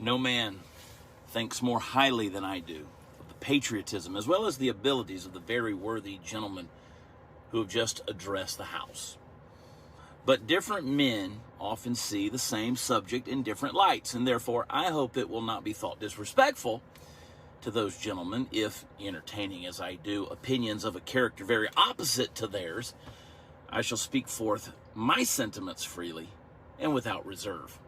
No man thinks more highly than I do of the patriotism as well as the abilities of the very worthy gentlemen who have just addressed the House. But different men often see the same subject in different lights, and therefore I hope it will not be thought disrespectful to those gentlemen if, entertaining as I do opinions of a character very opposite to theirs, I shall speak forth my sentiments freely and without reserve.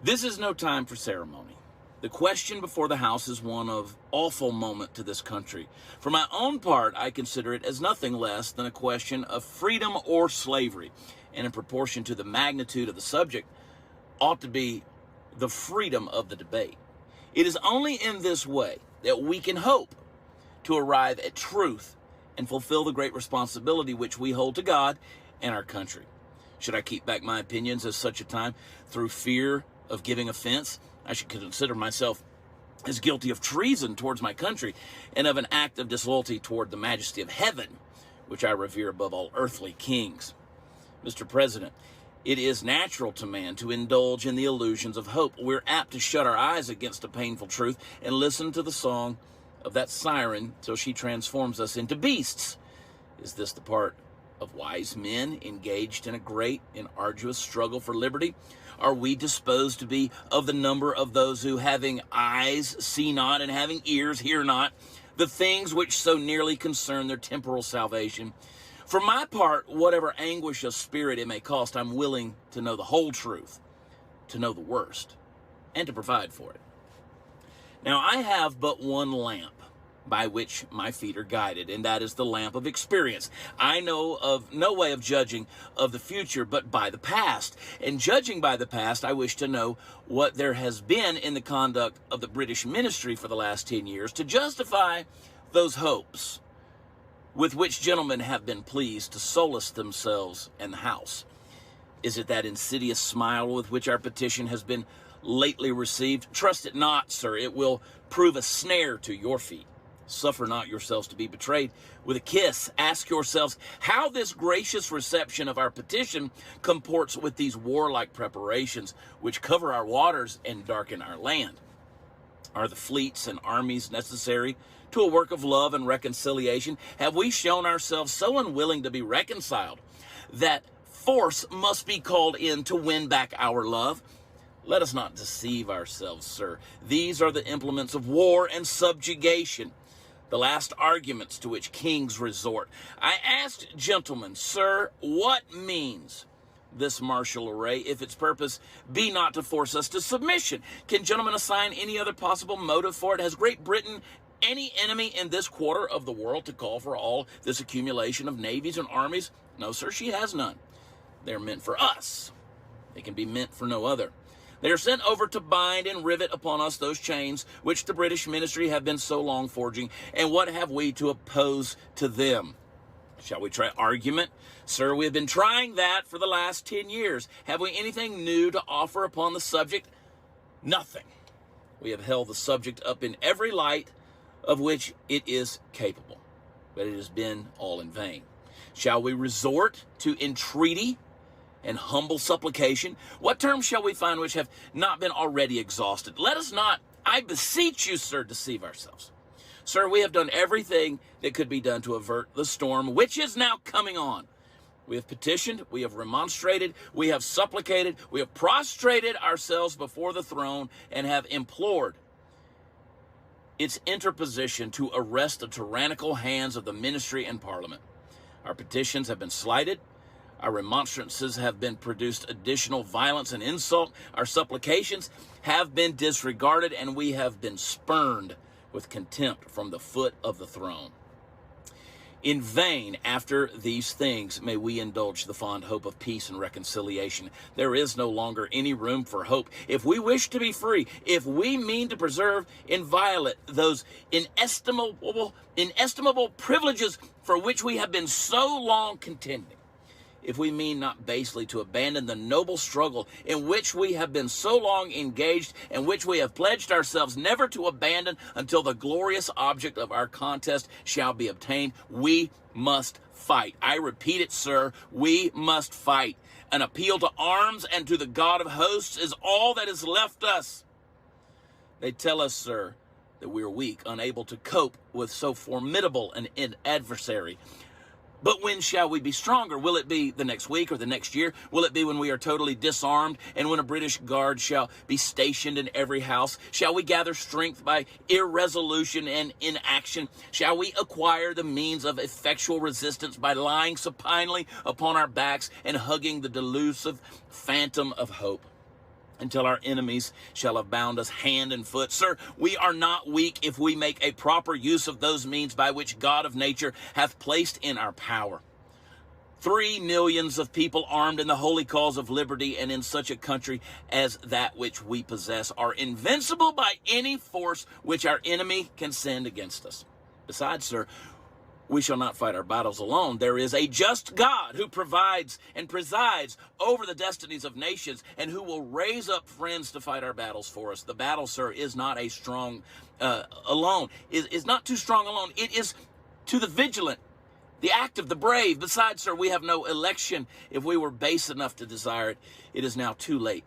This is no time for ceremony. The question before the House is one of awful moment to this country. For my own part, I consider it as nothing less than a question of freedom or slavery, and in proportion to the magnitude of the subject, ought to be the freedom of the debate. It is only in this way that we can hope to arrive at truth and fulfill the great responsibility which we hold to God and our country. Should I keep back my opinions at such a time through fear of giving offense, I should consider myself as guilty of treason towards my country and of an act of disloyalty toward the majesty of heaven, which I revere above all earthly kings. Mr. President, it is natural to man to indulge in the illusions of hope. We're apt to shut our eyes against a painful truth and listen to the song of that siren till she transforms us into beasts. Is this the part of wise men engaged in a great and arduous struggle for liberty? Are we disposed to be of the number of those who, having eyes, see not, and having ears, hear not, the things which so nearly concern their temporal salvation? For my part, whatever anguish of spirit it may cost, I'm willing to know the whole truth, to know the worst, and to provide for it. Now, I have but one lamp by which my feet are guided, and that is the lamp of experience. I know of no way of judging of the future but by the past. And judging by the past, I wish to know what there has been in the conduct of the British ministry for the last 10 years to justify those hopes with which gentlemen have been pleased to solace themselves and the House. Is it that insidious smile with which our petition has been lately received? Trust it not, sir. It will prove a snare to your feet. Suffer not yourselves to be betrayed with a kiss. Ask yourselves how this gracious reception of our petition comports with these warlike preparations which cover our waters and darken our land. Are the fleets and armies necessary to a work of love and reconciliation? Have we shown ourselves so unwilling to be reconciled that force must be called in to win back our love? Let us not deceive ourselves, sir. These are the implements of war and subjugation, the last arguments to which kings resort. I asked gentlemen, sir, what means this martial array if its purpose be not to force us to submission? Can gentlemen assign any other possible motive for it? Has Great Britain any enemy in this quarter of the world to call for all this accumulation of navies and armies? No, sir, she has none. They're meant for us. They can be meant for no other. They are sent over to bind and rivet upon us those chains which the British ministry have been so long forging. And what have we to oppose to them? Shall we try argument? Sir, we have been trying that for the last 10 years. Have we anything new to offer upon the subject? Nothing. We have held the subject up in every light of which it is capable, but it has been all in vain. Shall we resort to entreaty and humble supplication? What terms shall we find which have not been already exhausted? Let us not, I beseech you, sir, deceive ourselves. Sir, we have done everything that could be done to avert the storm which is now coming on. We have petitioned, we have remonstrated, we have supplicated, we have prostrated ourselves before the throne and have implored its interposition to arrest the tyrannical hands of the ministry and parliament. Our petitions have been slighted. Our remonstrances have been produced additional violence and insult. Our supplications have been disregarded, and we have been spurned with contempt from the foot of the throne. In vain, after these things, may we indulge the fond hope of peace and reconciliation. There is no longer any room for hope. If we wish to be free, if we mean to preserve inviolate those inestimable privileges for which we have been so long contending, if we mean not basely to abandon the noble struggle in which we have been so long engaged and which we have pledged ourselves never to abandon until the glorious object of our contest shall be obtained, we must fight. I repeat it, sir, we must fight. An appeal to arms and to the God of hosts is all that is left us. They tell us, sir, that we are weak, unable to cope with so formidable an adversary. But when shall we be stronger? Will it be the next week or the next year? Will it be when we are totally disarmed and when a British guard shall be stationed in every house? Shall we gather strength by irresolution and inaction? Shall we acquire the means of effectual resistance by lying supinely upon our backs and hugging the delusive phantom of hope until our enemies shall have bound us hand and foot? Sir, we are not weak if we make a proper use of those means by which God of nature hath placed in our power. 3 millions of people armed in the holy cause of liberty and in such a country as that which we possess are invincible by any force which our enemy can send against us. Besides, sir, we shall not fight our battles alone. There is a just God who provides and presides over the destinies of nations and who will raise up friends to fight our battles for us. The battle, sir, is not a strong alone. Is not too strong alone. It is to the vigilant, the active, the brave. Besides, sir, we have no election. If we were base enough to desire it, it is now too late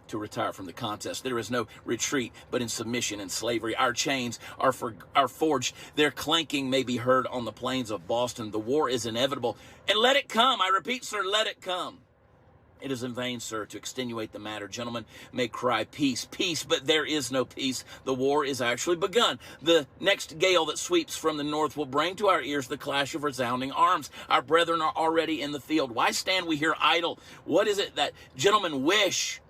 to retire from the contest. There is no retreat but in submission and slavery. Our chains are forged. Their clanking may be heard on the plains of Boston. The war is inevitable. And let it come. I repeat, sir, let it come. It is in vain, sir, to extenuate the matter. Gentlemen may cry peace, peace, but there is no peace. The war is actually begun. The next gale that sweeps from the north will bring to our ears the clash of resounding arms. Our brethren are already in the field. Why stand we here idle? What is it that gentlemen wish?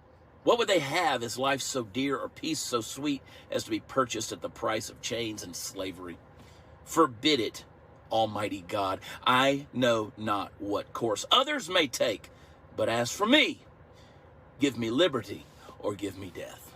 What would they have? Is life so dear or peace so sweet as to be purchased at the price of chains and slavery? Forbid it, Almighty God. I know not what course others may take, but as for me, give me liberty or give me death.